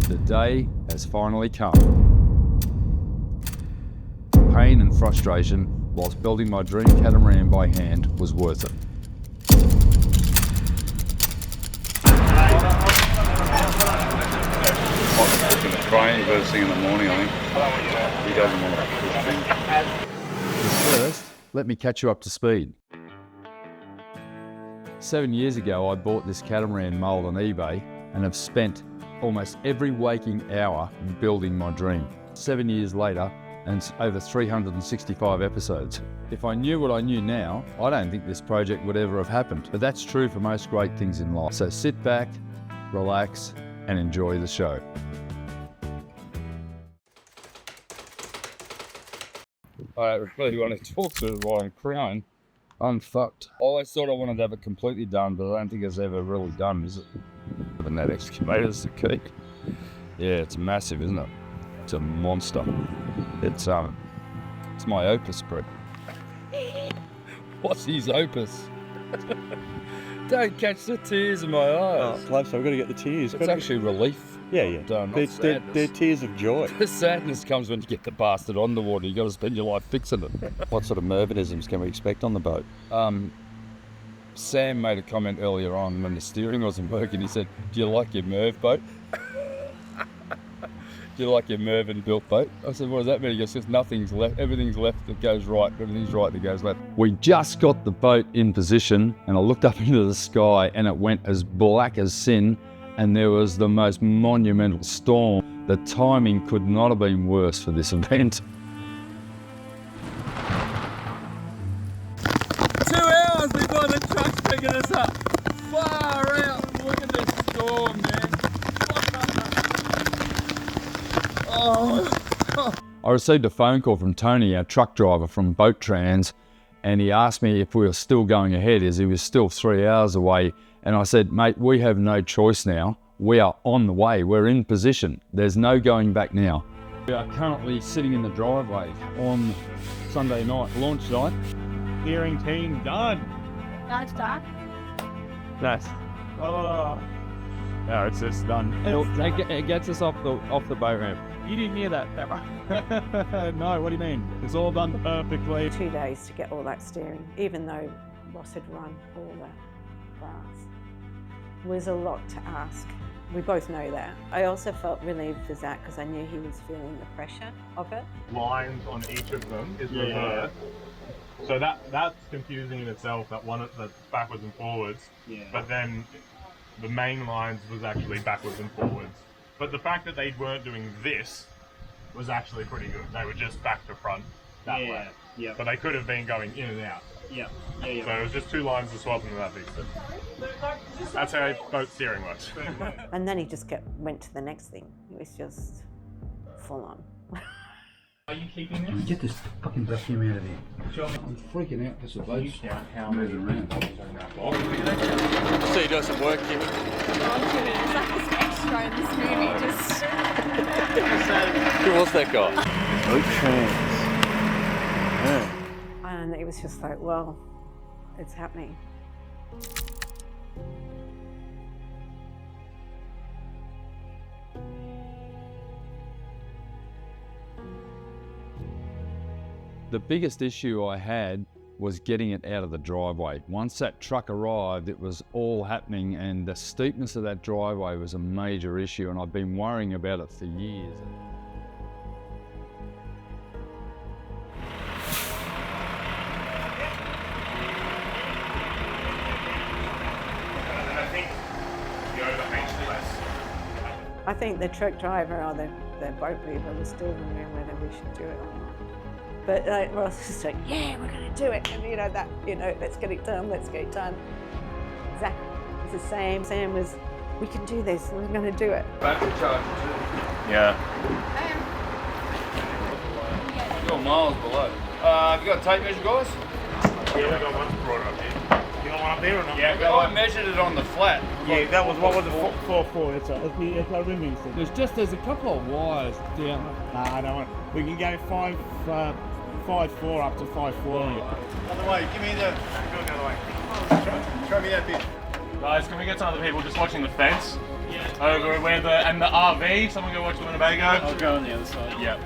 The day has finally come. Pain and frustration whilst building my dream catamaran by hand was worth it. Training first thing in the morning, I think. He doesn't want to push things. But first, let me catch you up to speed. 7 years ago, I bought this catamaran mould on eBay and have spent almost every waking hour building my dream. 7 years later, and it's over 365 episodes. If I knew what I knew now, I don't think this project would ever have happened. But that's true for most great things in life. So sit back, relax, and enjoy the show. I really want to talk to it while I'm crying. I'm fucked. I always thought I wanted to have it completely done, but I don't think it's ever really done, is it? And that excavator's the key. Yeah, it's massive, isn't it? It's a monster. It's my opus, Brett. What's his opus? Don't catch the tears in my eyes. Oh, close, I've got to get the tears. It's actually relief. Yeah. They're tears of joy. The sadness comes when you get the bastard on the water. You've got to spend your life fixing it. What sort of mervinisms can we expect on the boat? Sam made a comment earlier on when the steering wasn't working. He said, "Do you like your Merv boat? Do you like your Mervin built boat?" I said, "What does that mean?" He goes, "Because nothing's left. Everything's left that goes right. Everything's right that goes left." We just got the boat in position and I looked up into the sky and it went as black as sin and there was the most monumental storm. The timing could not have been worse for this event. 2 hours before the truck's picking us up. Far out. Look at this storm, man. Oh. I received a phone call from Tony, our truck driver from Boat Trans, and he asked me if we were still going ahead as he was still 3 hours away. And I said, "Mate, we have no choice now. We are on the way. We're in position. There's no going back now." We are currently sitting in the driveway on Sunday night, launch night. Steering team done. That's dark. Nice. Oh. No, it's just done. It gets us off the boat ramp. You didn't hear that, ever? No, what do you mean? It's all done perfectly. 2 days to get all that steering, even though Ross had run all the bars. It was a lot to ask. We both know that. I also felt relieved for Zach because I knew he was feeling the pressure of it. Lines on each of them is reversed. So that's confusing in itself, that's backwards and forwards. Yeah. But then the main lines was actually backwards and forwards. But the fact that they weren't doing this was actually pretty good. They were just back to front that way. Yeah. But they could have been going in and out. Yeah. So it was just 2 lines to swap and that fixed it. That's how boat steering works. And then he just went to the next thing. It was just full on. Are you keeping this? Get this fucking vacuum out of here. Sure. I'm freaking out because the boat's moving around. So you doing some work, Kimmy? I'm kidding. It's like this extra in this movie, just... Who was that guy? Boat Trans. Yeah. And it was just like, well, it's happening. The biggest issue I had was getting it out of the driveway. Once that truck arrived, it was all happening and the steepness of that driveway was a major issue and I've been worrying about it for years. I think the truck driver or the boat leaver was still wondering whether we should do it or not. But Ross was like, "Yeah, we're going to do it." And let's get it done, let's get it done. Zach was the same. Sam was, "We can do this, we're going to do it." Battery charger too. Yeah. You're miles below. Have you got a tape measure, guys? Yeah, we got one brought up here. You got one up there or not? Yeah, I measured it on the flat. Yeah, that was, what was it, 4-4, that's right. That's our rimming thing. There's a couple of wires down. Nah, I don't want. We can go 5.4 up to 5.4. Other way, give me the... Go the other way. Show me that bit. Guys, can we get some other people just watching the fence? Over where and the RV, someone go watch the Winnebago. I'll go on the other side. Yep.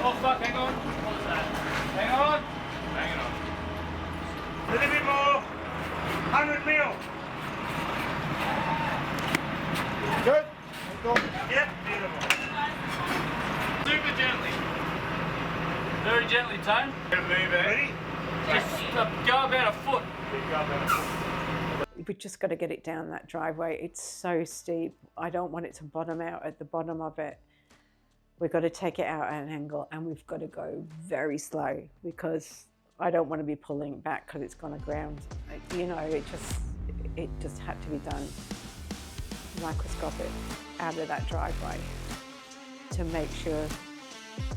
Oh fuck, hang on. What was that? Hang on. Hang on. A little bit more. 100 mil. Good. Yep, beautiful. Super gently. Very gently, Tone. Ready? Just go about a foot. We've just got to get it down that driveway. It's so steep. I don't want it to bottom out at the bottom of it. We've got to take it out at an angle, and we've got to go very slow because I don't want to be pulling it back because it's gone aground. You know, it just had to be done microscopic out of that driveway to make sure.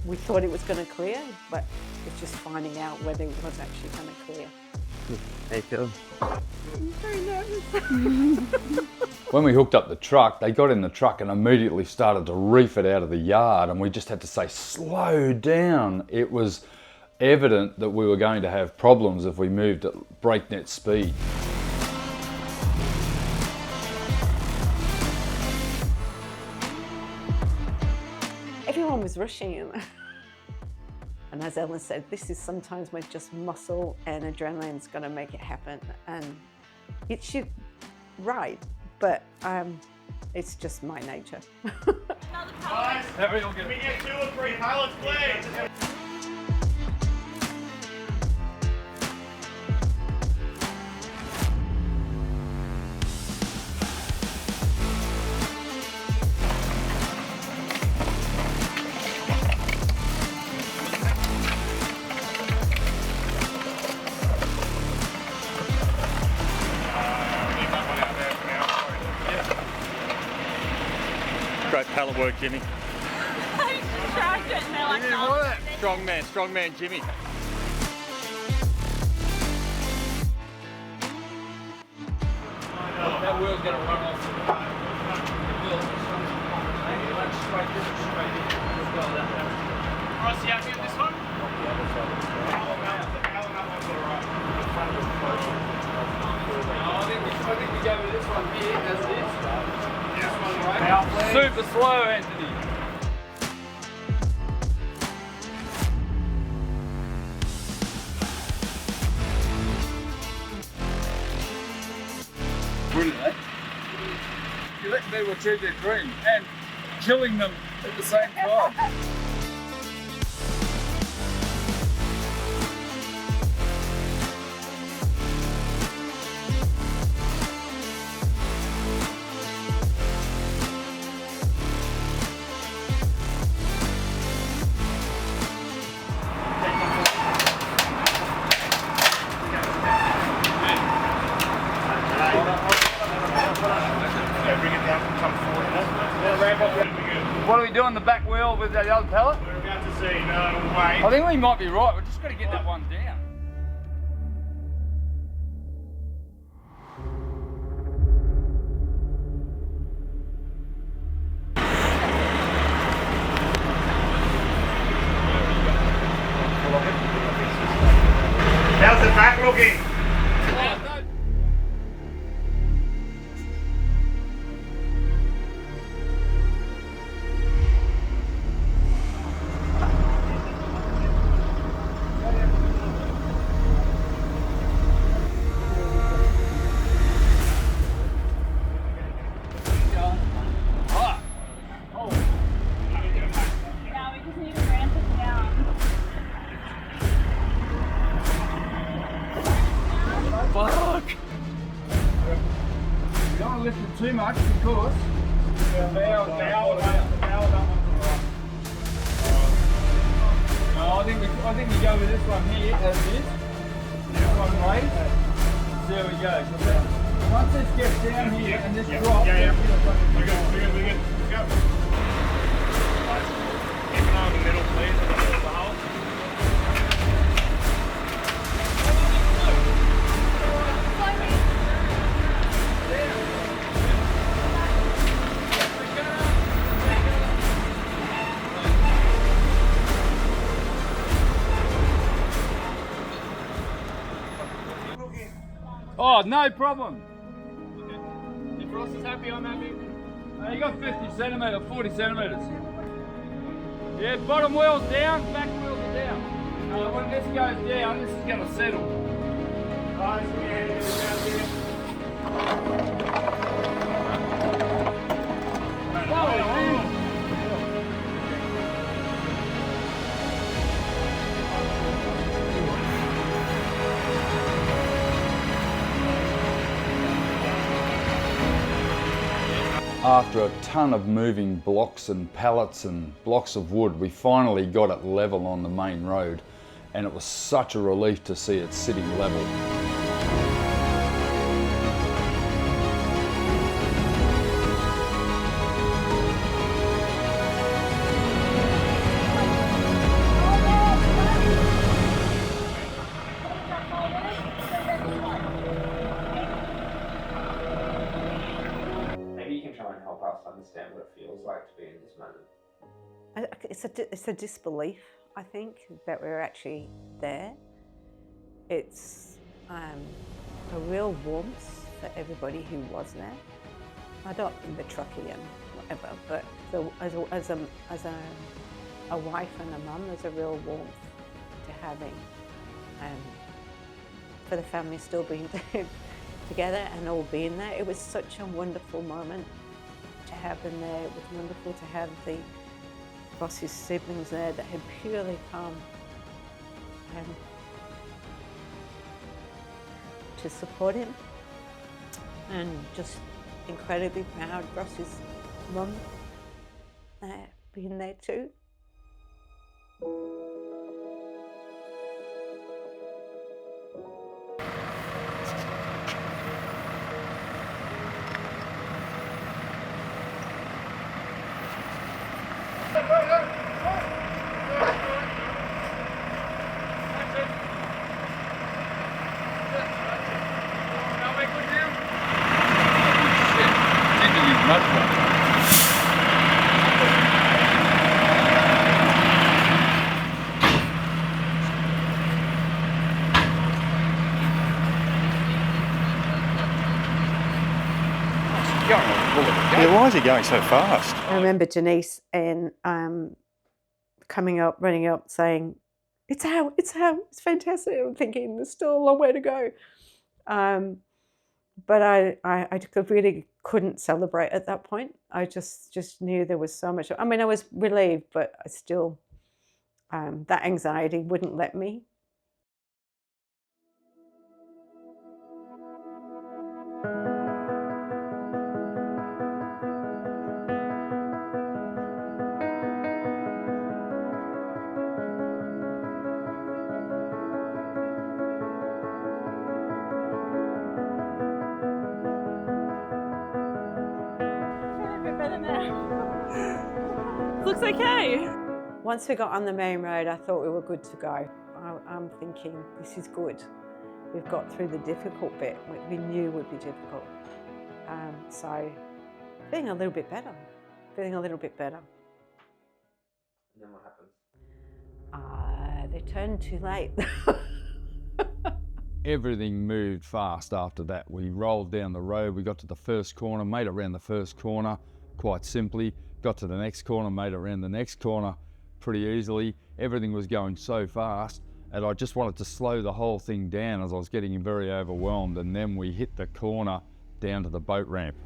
We thought it was going to clear, but it's just finding out whether it was actually going to clear. How you feeling? I'm very nervous. When we hooked up the truck, they got in the truck and immediately started to reef it out of the yard, and we just had to say, slow down. It was evident that we were going to have problems if we moved at breakneck speed. Everyone was rushing in. And as Ellen said, this is sometimes when just muscle and adrenaline's going to make it happen. And it should, right, but it's just my nature. Guys, can we get 2 or 3 pallets, please? Great pallet work, Jimmy. I tried it and they're like, no. Strong man, Jimmy. That wheel's gonna run off the wheel. Straight in. Let's go that way. Ross, you happy with this one? I think we go with this one here, as it is. Super slow, Anthony. Brilliant, eh? You let people achieve their dream and killing them at the same time. What are we doing, the back wheel with the other pallet? We're about to see, no, wait. I think we might be right, we've just got to get that one down. How's the back looking? Yeah, we just need to ramp it down. Fuck! You don't want to lift it too much because No, I think we go with this one here as it is. This one raised. there we go. So once this gets down here and this drops, We're good. Let's go. Keep an eye on the middle, please. In the middle of the hole. Oh, no problem. If Ross is happy, I'm happy. You got 50 centimetres, 40 centimetres. Yeah, bottom wheel's down, back wheels are down. When this goes down, this is going to settle. Guys, After a ton of moving blocks and pallets and blocks of wood, we finally got it level on the main road, and it was such a relief to see it sitting level. Understand what it feels like to be in this moment. It's a disbelief, I think, that we're actually there. It's a real warmth for everybody who was there. I don't mean the truckie and whatever, but as a wife and a mum, there's a real warmth to having, for the family still being together and all being there. It was such a wonderful moment to have them there. It was wonderful to have the Ross's siblings there that had purely come to support him, and just incredibly proud Ross's mum being there too. Yeah, why is he going so fast? I remember Denise and coming up, running up, saying, "It's out! It's out! It's fantastic!" I'm thinking there's still a long way to go, but I really couldn't celebrate at that point. I just knew there was so much. I mean, I was relieved, but I still that anxiety wouldn't let me. Looks okay. Once we got on the main road, I thought we were good to go. I'm thinking, this is good. We've got through the difficult bit. We knew would be difficult. So, feeling a little bit better. And then what happens? They turned too late. Everything moved fast after that. We rolled down the road, we got to the first corner, made it around the first corner quite simply, got to the next corner, made it around the next corner pretty easily. Everything was going so fast, and I just wanted to slow the whole thing down as I was getting very overwhelmed, and then we hit the corner down to the boat ramp.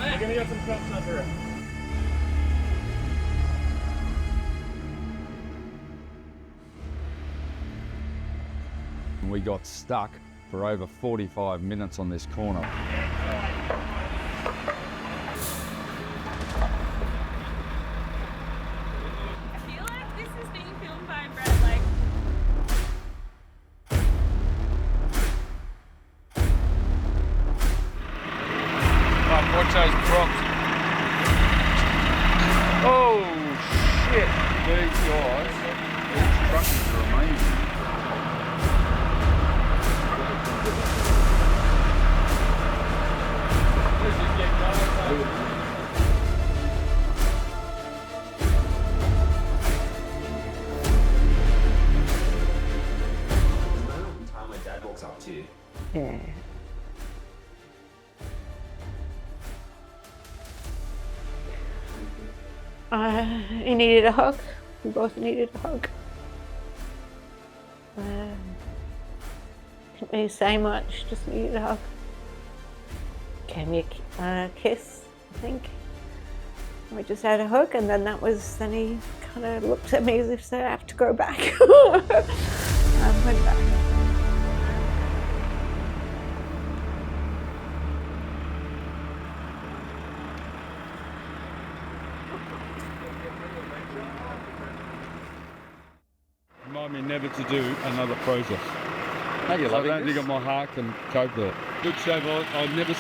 We're gonna get some cups under it. We got stuck for over 45 minutes on this corner. I feel like this is being filmed by Brad, like. Watch those props. Oh shit! These guys, these truckers are amazing. Time my dad walks up to you. Yeah. He needed a hug. We both needed a hug. Didn't really say much, just needed a hug. Gave me a kiss, I think. We just had a hug, and then then he kind of looked at me as if to say, I have to go back. I went back. Remind me never to do another process. Are you I loving don't this? think my heart can cope with it. Good shape. I'd never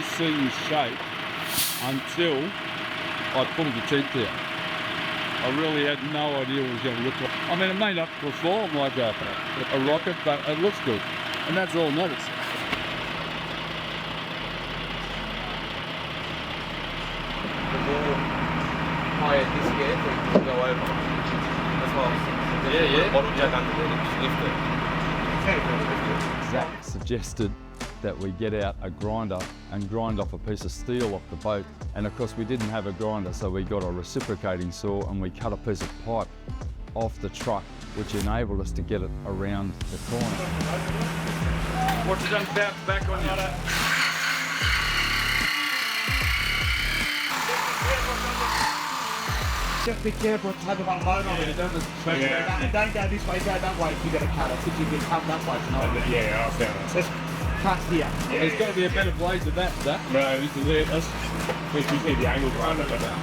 seen this shape until I pulled the teeth out. I really had no idea what it was going to look like. I mean, it may not perform like a rocket, but it looks good, and that's all that matters. The more higher this gets, it can go over. That's why I was thinking, Yeah. bottle jack under there to just lift it. Zach suggested that we get out a grinder and grind off a piece of steel off the boat, and of course we didn't have a grinder, so we got a reciprocating saw and we cut a piece of pipe off the truck, which enabled us to get it around the corner. What's it done bounce back on you? Just be careful, have it on load on it. It doesn't don't go this way, go that way if you're going to cut it. If you can cut that way, it's not. Yeah, I found it. Just cut here. There's got to be a better blade than that, Zach. No, this is it. We see the angle right over there.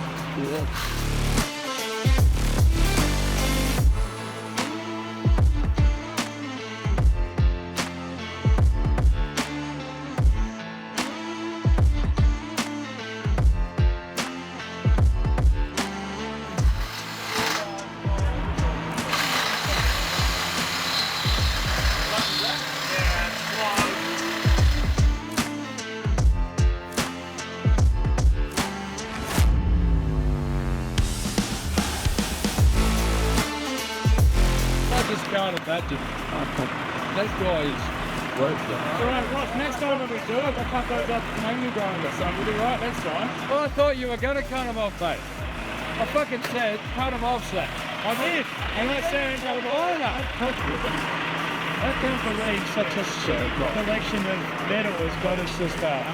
I just can't imagine. That guy is worthless. Alright, Ross, next time when we do it, we'll cut those up to manual grinder, so we'll do right next time. Well, I thought you were going to cut him off, mate. I fucking said cut him off, Zach. I did, and that's saying cut them all up. That can't believe such a collection of metal has got us to start.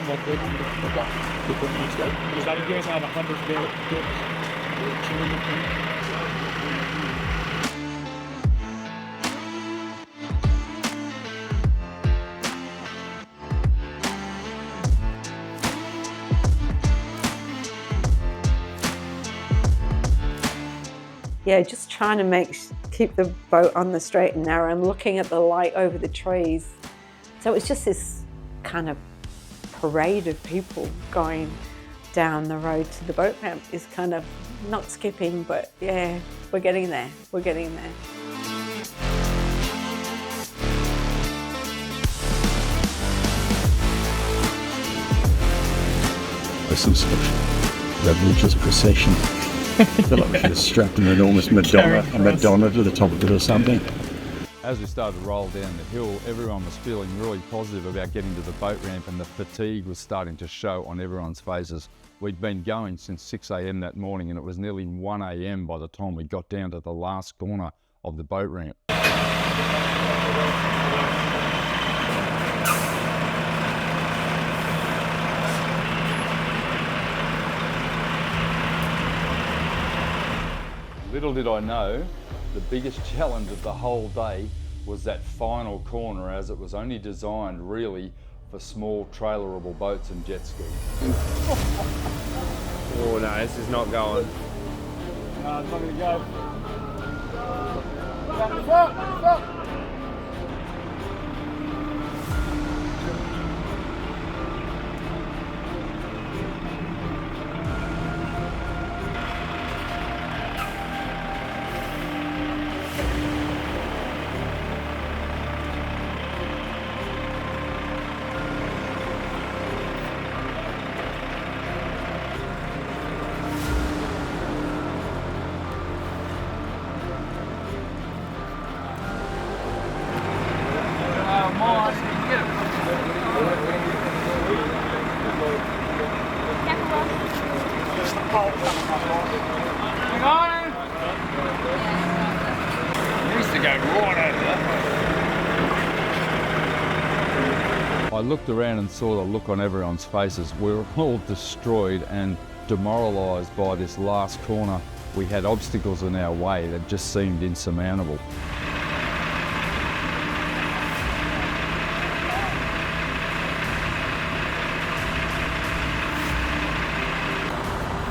Because that gives out 100 bits. Yeah, just trying to keep the boat on the straight and narrow and looking at the light over the trees. So it's just this kind of parade of people going down the road to the boat ramp is kind of not skipping, but yeah, we're getting there. We're getting there. There's some sort of religious procession. I feel like we should have strapped an enormous Madonna to the top of it or something. As we started to roll down the hill, everyone was feeling really positive about getting to the boat ramp, and the fatigue was starting to show on everyone's faces. We'd been going since 6 a.m. that morning, and it was nearly 1 a.m. by the time we got down to the last corner of the boat ramp. Little did I know, the biggest challenge of the whole day was that final corner, as it was only designed really for small trailerable boats and jet skis. Oh no, this is not going. No, it's not going to go. I looked around and saw the look on everyone's faces. We were all destroyed and demoralised by this last corner. We had obstacles in our way that just seemed insurmountable.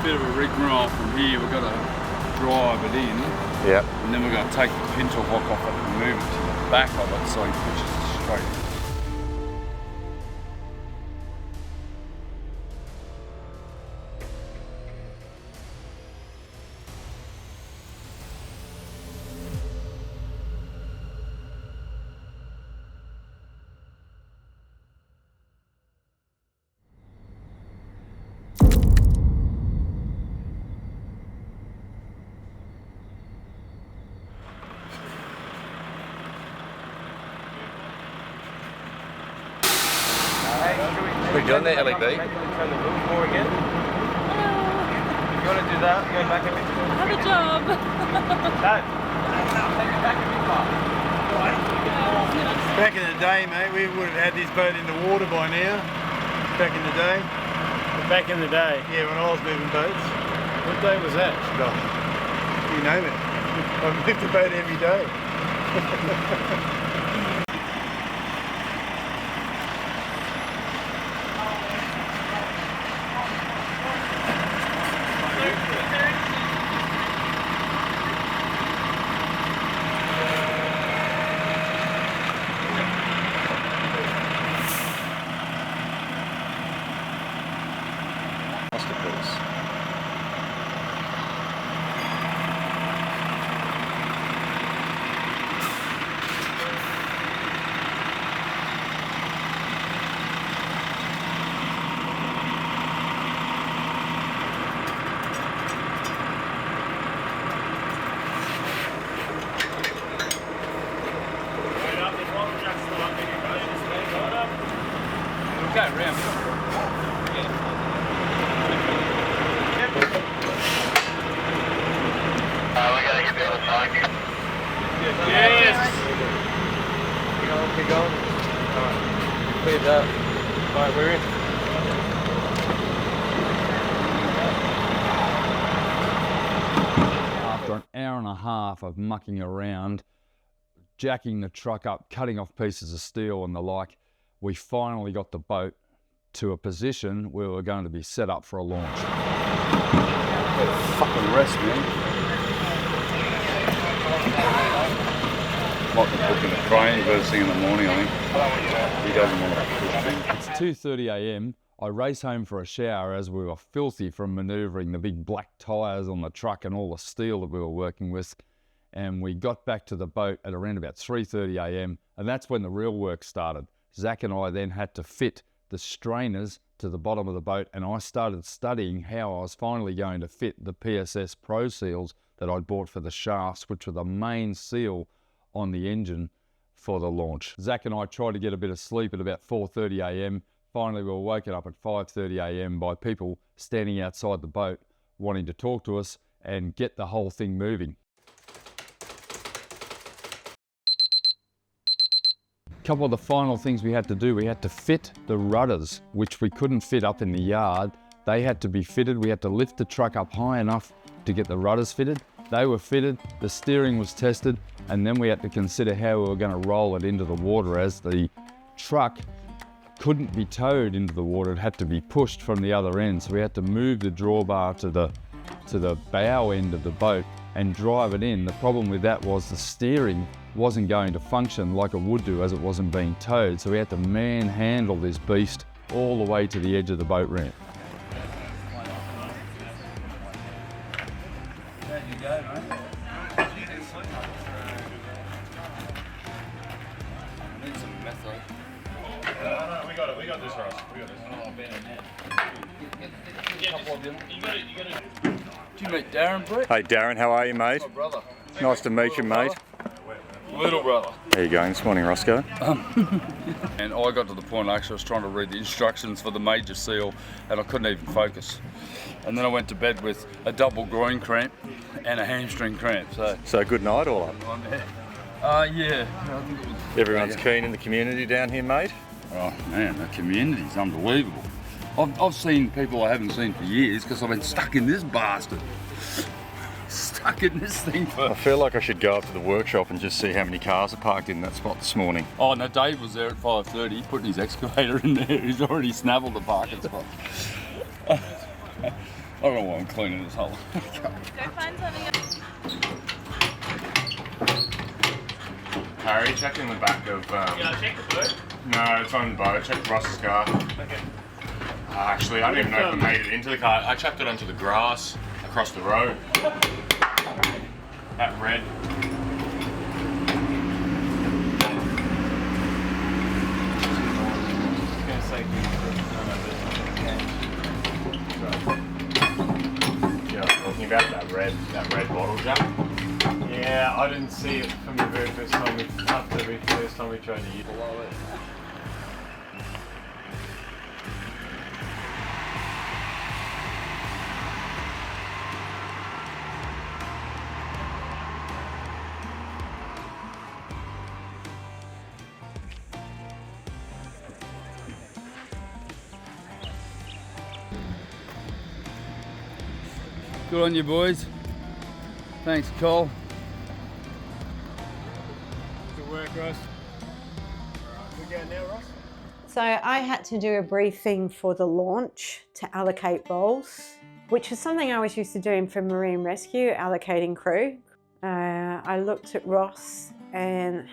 Bit of a rigmarole from here. We've got to drive it in. Yeah. And then we've got to take the pintle hook off it and move it to the back of it so he pushes it straight. What are you doing there, LED? Turn the wheels more again. If you want to do that, go back a bit. I have a job. No. Take it back a bit far. Back in the day, mate, we would have had this boat in the water by now. Back in the day. Back in the day. Yeah, when I was moving boats. What day was that? Oh, you name it. I moved the boat every day. Go round. Yes! Keep going. Alright. Clear that. Alright, we're in. After an hour and a half of mucking around, jacking the truck up, cutting off pieces of steel and the like, we finally got the boat to a position where we were going to be set up for a launch. Fucking rest, man. Might be booking a train first thing in the morning, I think. He doesn't want to push things. It's 2:30 a.m. I race home for a shower as we were filthy from manoeuvring the big black tyres on the truck and all the steel that we were working with. And we got back to the boat at around about 3:30 a.m. and that's when the real work started. Zach and I then had to fit the strainers to the bottom of the boat, and I started studying how I was finally going to fit the PSS Pro seals that I'd bought for the shafts, which were the main seal on the engine for the launch. Zach and I tried to get a bit of sleep at about 4:30 a.m. Finally, we were woken up at 5:30 a.m. by people standing outside the boat wanting to talk to us and get the whole thing moving. A couple of the final things we had to do, we had to fit the rudders, which we couldn't fit up in the yard. They had to be fitted. We had to lift the truck up high enough to get the rudders fitted. They were fitted, the steering was tested, And then we had to consider how we were going to roll it into the water, as the truck couldn't be towed into the water. It had to be pushed from the other end. So we had to move the drawbar to the bow end of the boat and drive it in. The problem with that was the steering wasn't going to function like it would do as it wasn't being towed. So we had to manhandle this beast all the way to the edge of the boat ramp. There you go, mate. I need some method. No, we got this, Ross. We got this. Oh, better now. Couple of them. You got it. Did you meet Darren, Brett? Hey Darren, how are you, mate? My brother. Nice to meet you, mate. Little brother. How you going this morning, Roscoe? And I got to the point, actually, I was trying to read the instructions for the major seal and I couldn't even focus. And then I went to bed with a double groin cramp and a hamstring cramp. So good night, all up. Yeah. I think it was, Everyone's keen in the community down here, mate. oh man, the community's unbelievable. I've seen people I haven't seen for years because I've been stuck in this bastard. Stuck in this thing for... I feel like I should go up to the workshop and just see how many cars are parked in that spot this morning. Oh no, Dave was there at 5:30 putting his excavator in there. He's already snaffled the parking spot. I don't know why I'm cleaning this hole. Go find something else. Harry, check in the back of. check the boat. No, it's on the boat. Check Ross's car. Okay. Actually, I don't even know if it made it into the car. I chucked it onto the grass across the road. That red. Yeah, I was talking about that red bottle jack. Yeah, I didn't see it from the very first time after the first time we tried to use it. Below it. Good on you, boys. Thanks, Cole. Good work, Ross. We go now, Ross? So I had to do a briefing for the launch to allocate roles, which is something I was used to doing for marine rescue, allocating crew. I looked at Ross and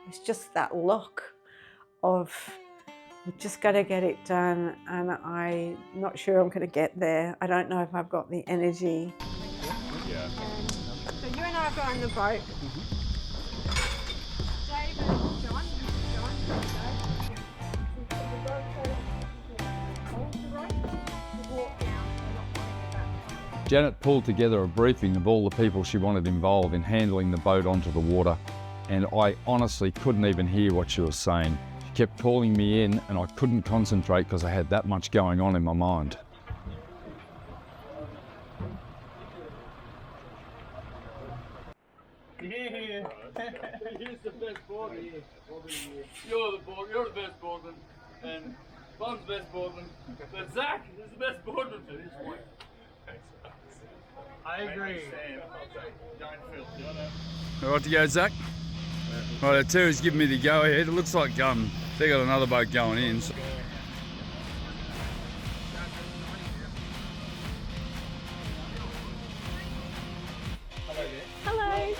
it's just that look of, we've just got to get it done, and I'm not sure I'm going to get there. I don't know if I've got the energy. Yeah. So you and I are going on the boat. Dave and John. Janet pulled together a briefing of all the people she wanted involved in handling the boat onto the water, and I honestly couldn't even hear what she was saying. She kept calling me in and I couldn't concentrate because I had that much going on in my mind. Yeah. He's the best boardman. You're the best boardman, and Bon's the best boardman, but Zach is the best boardman for this one. I agree. All right to go, Zach? Right, Terry's giving me the go ahead. It looks like they got another boat going in. So. Hello.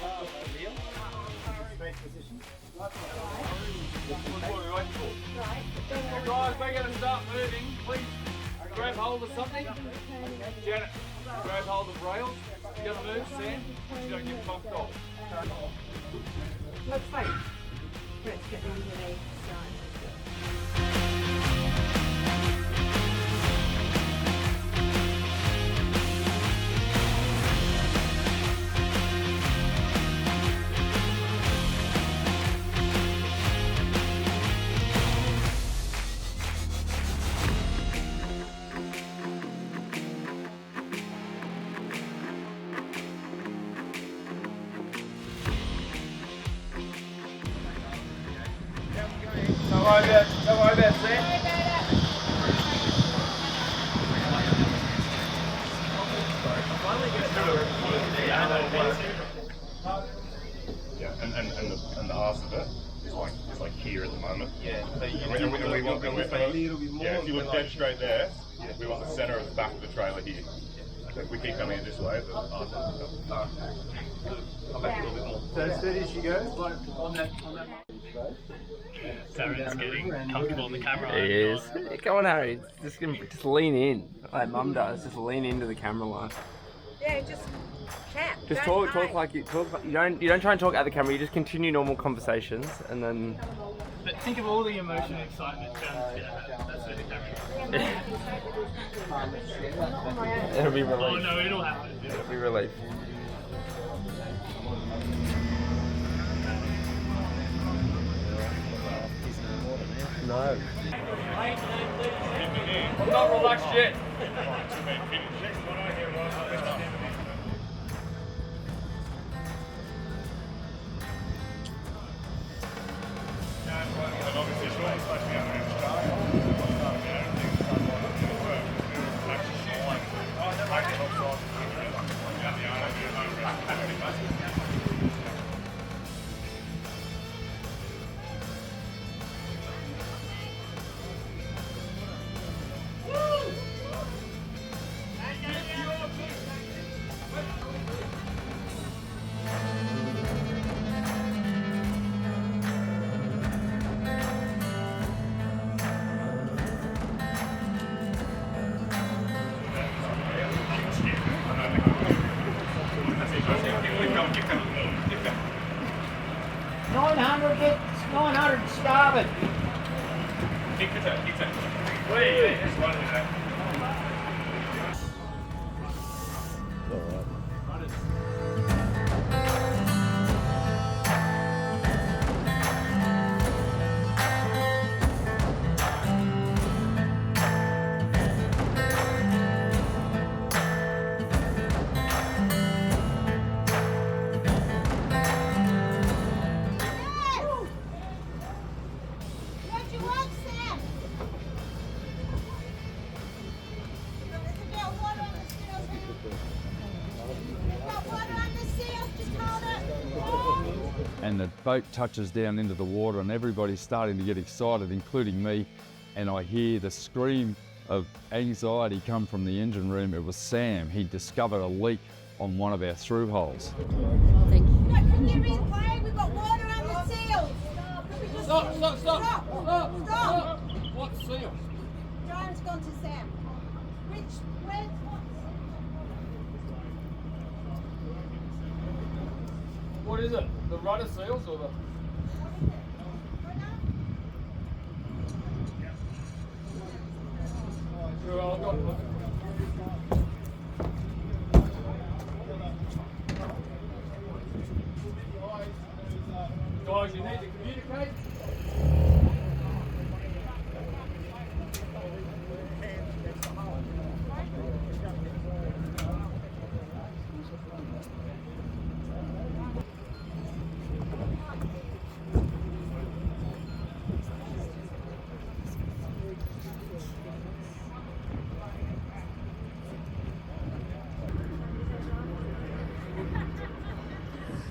Guys, we're going to start moving. Please grab hold of something. Janet, grab hold of rails. You're going to move, Sam. You don't get bumped off. Let's wait. Let's get underneath. Don't worry about Sam. and the arse of it is like here at the moment. Yeah. So you And we want a little bit more. Yeah, if you look dead straight there, we want the centre of the back of the trailer here. So if we keep coming this way, the arse will come. come back a little bit more. So steady she goes, like on that. Darren's getting comfortable in the camera. He is. Come on, Harry. Just lean in, like Mum does. Just lean into the camera line. Yeah, just chat. Just talk like you talk. You don't try and talk at the camera. You just continue normal conversations, and then. But think of all the emotion and excitement Darren's gonna have. That's where the camera. It'll be relief. Oh no, it'll happen. It'll be relief. No. I'm not relaxed yet. Starboard. And the boat touches down into the water and everybody's starting to get excited, including me, and I hear the scream of anxiety come from the engine room. It was Sam. He discovered a leak on one of our through holes. Thank you. Look, can you replay? We've got water on the seals. Stop. What seal? Brian's gone to Sam. Where's What is it? The rudder seals or the... Well, I've got it. Guys, you need to communicate.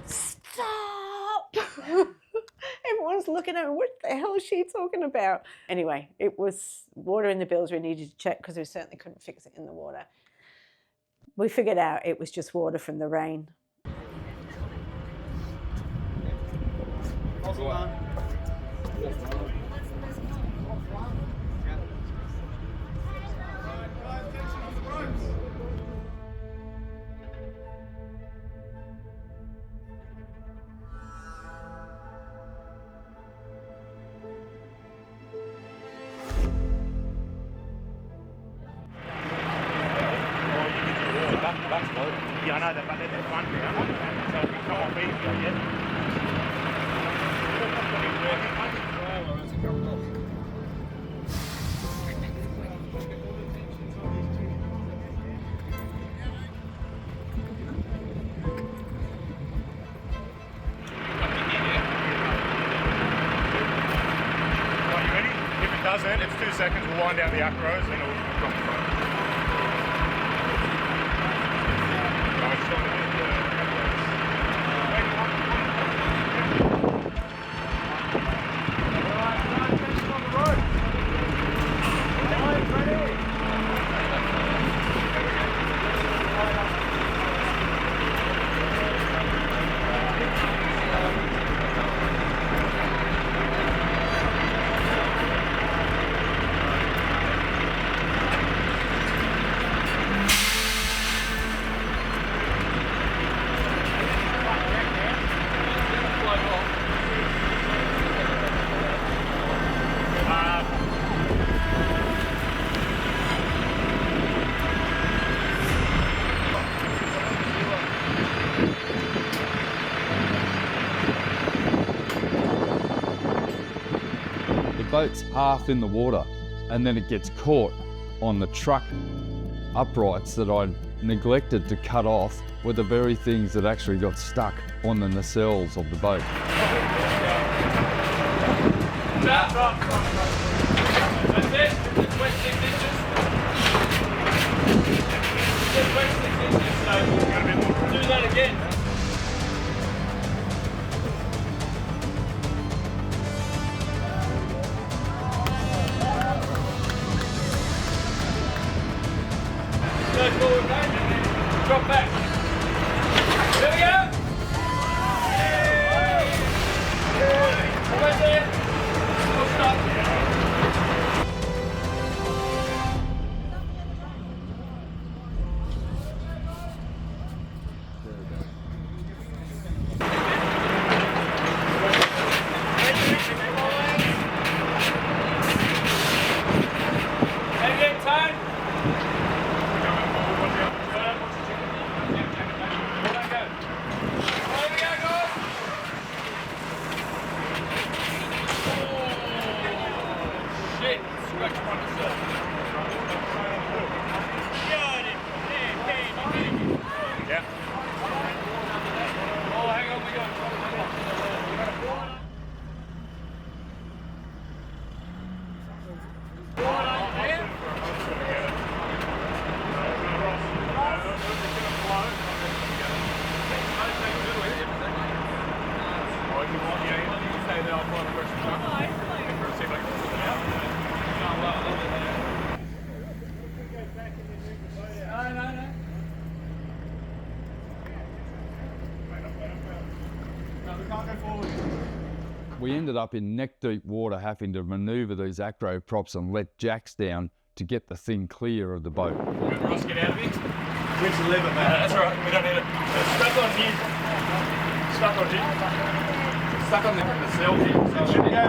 Stop! Everyone's looking at her, what the hell is she talking about? Anyway, it was water in the bills we needed to check because we certainly couldn't fix it in the water. We figured out it was just water from the rain. Yeah, I know that, but they're the front now, so if we come off easier, yeah. Are you ready? If it doesn't, it's 2 seconds, we'll wind down the acros and it'll drop the front. I was trying to do the boat's half in the water and then it gets caught on the truck uprights that I neglected to cut off were the very things that actually got stuck on the nacelles of the boat. That's it. Just wet 6 inches. Just wet 6 inches, so do that again. Go forward, mate. Drop back. There we go. Almost there. Full stop. We ended up in neck-deep water having to manoeuvre these acro props and let jacks down to get the thing clear of the boat. Ross, get out of here. Where's the lever, man? That's all right, we don't need it. Stuck on here. Stuck on here. Stuck on the cell here. So it should go.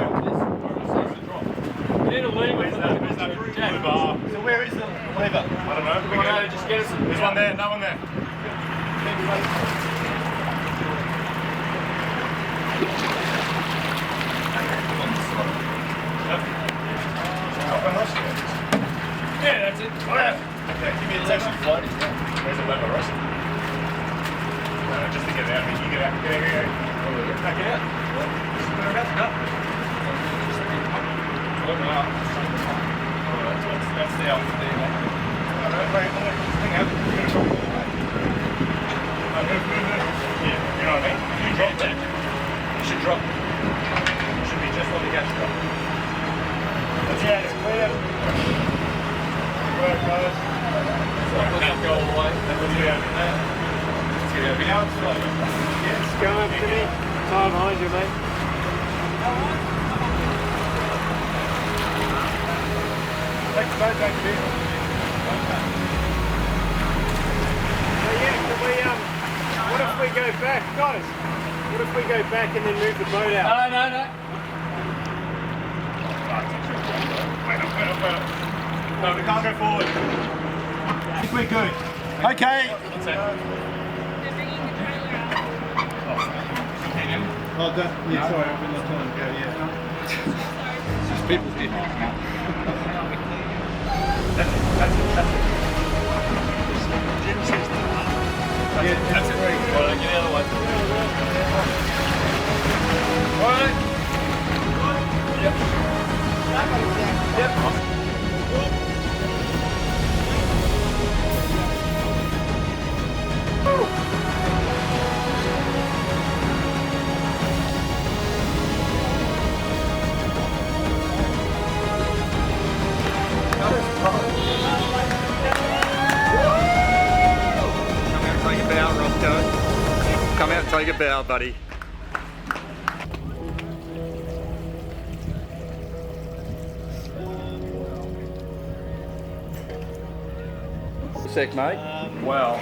You need a lever. Where's that blue bar? So where is the lever? I don't know. Come on, just get us. There's one there, no one there. Yeah, that's it. Yeah, give me a section floating. Where's the lever, Ross? Just to get it out. You get out. Get out. Back it out. We're about to go. That's the out there. Wait, hang out. Yeah, you know what I mean? If you drop that, you should drop. It should be just on the gas drop. Yeah, it's clear. Work, guys. That go all the way. Let's get out. Let's get out. Now it's slow. Yes. Go up to me. Time behind you, mate. Thanks, mate. Thank you. So yeah, can we, what if we go back, guys? What if we go back and then move the boat out? No. Wait up. No, we can't go forward. I think we're good. Okay. What's that? They're bringing the trailer out. Oh, yeah, sorry, I've been not telling them to go, yeah. Just people here. That's it. Jim says that. Yeah, that's it. All right, get out of the way. All right. Yep. Yep. Come out and take a bow, buddy. Sec, mate. Well,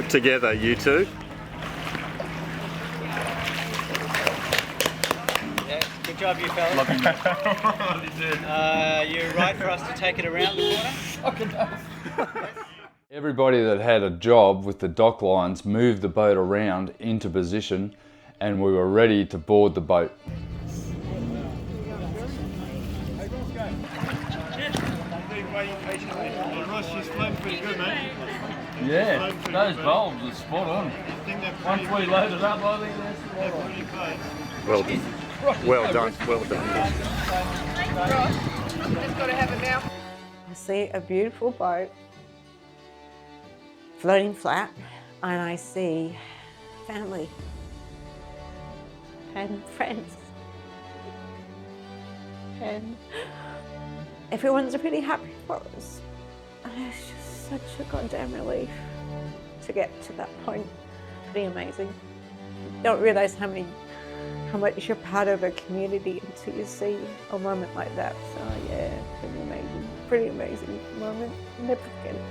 together, you two. Yeah, good job, you fellas. You right for us to take it around the corner? Everybody that had a job with the dock lines moved the boat around into position and we were ready to board the boat. Ross, she's floating pretty good, mate. Yeah, those bulbs are spot on. Once we load it up, I think they're pretty close. Well done. Well done. Well done. Ross, just got to have it now. I see a beautiful boat floating flat, and I see family and friends. And everyone's really happy for us. And it's just such a goddamn relief to get to that point. Pretty amazing. You don't realise how much you're part of a community until you see a moment like that. So yeah, pretty amazing moment. Never forget it.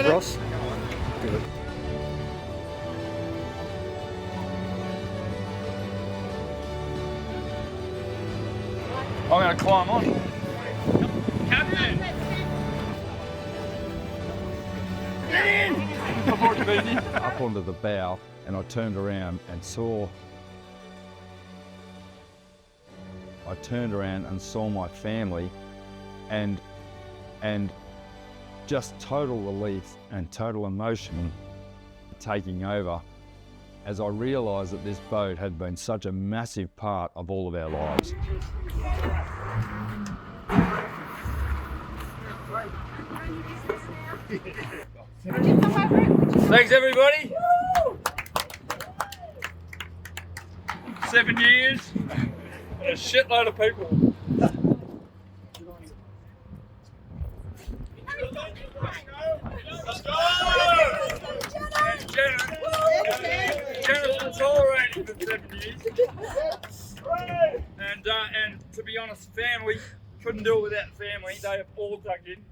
Ross? Good. I'm going to climb on. Captain! Get in! Up onto the bow, and I turned around and saw my family, and just total relief and total emotion taking over as I realised that this boat had been such a massive part of all of our lives. Thanks everybody. 7 years and a shitload of people. Let's go! Janet's been tolerating for 7 years. And to be honest, family, couldn't do it without family. They have all dug in.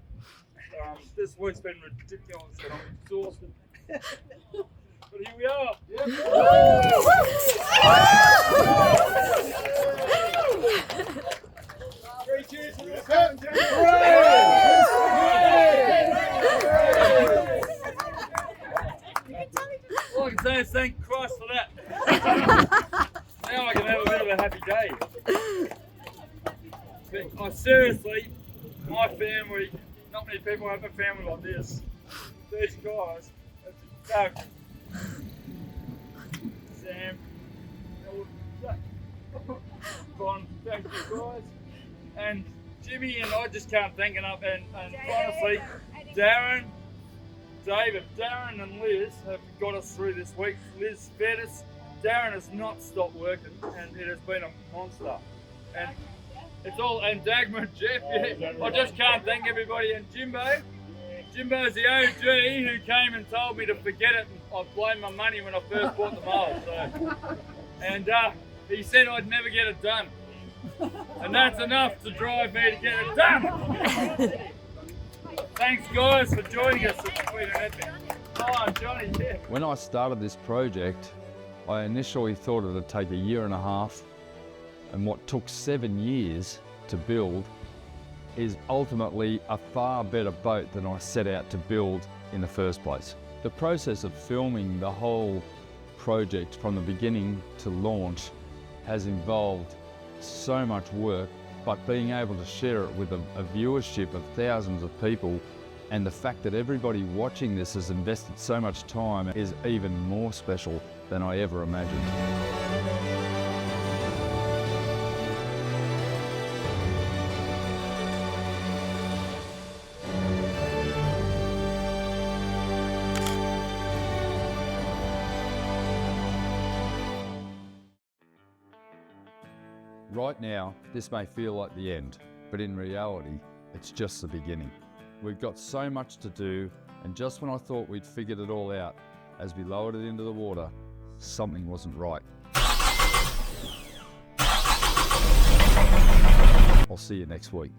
This week's been ridiculous and I'm exhausted. But here we are. Three cheers for the captain. All I can say is thank Christ for that. Now I can have a bit of a happy day. But seriously, my family, not many people have a family like this. These guys, Doug, Sam, Bon, thank you guys, and Jimmy, and I just can't thank enough, and honestly, Darren, David, Darren and Liz have got us through this week. Liz fed us. Darren has not stopped working, and it has been a monster. And it's all, and Dagmar and Jeff, yeah, I just can't thank everybody. And Jimbo's the OG who came and told me to forget it, and I blamed my money when I first bought the mold. So, and he said I'd never get it done. And that's enough to drive me to get it done. Thanks guys for joining us. It's been an epic. Oh, Johnny, yeah. When I started this project, I initially thought it would take 1.5 years, and what took 7 years to build is ultimately a far better boat than I set out to build in the first place. The process of filming the whole project from the beginning to launch has involved so much work, but being able to share it with a viewership of thousands of people, and the fact that everybody watching this has invested so much time is even more special than I ever imagined. Right now, this may feel like the end, but in reality, it's just the beginning. We've got so much to do, and just when I thought we'd figured it all out, as we lowered it into the water, something wasn't right. I'll see you next week.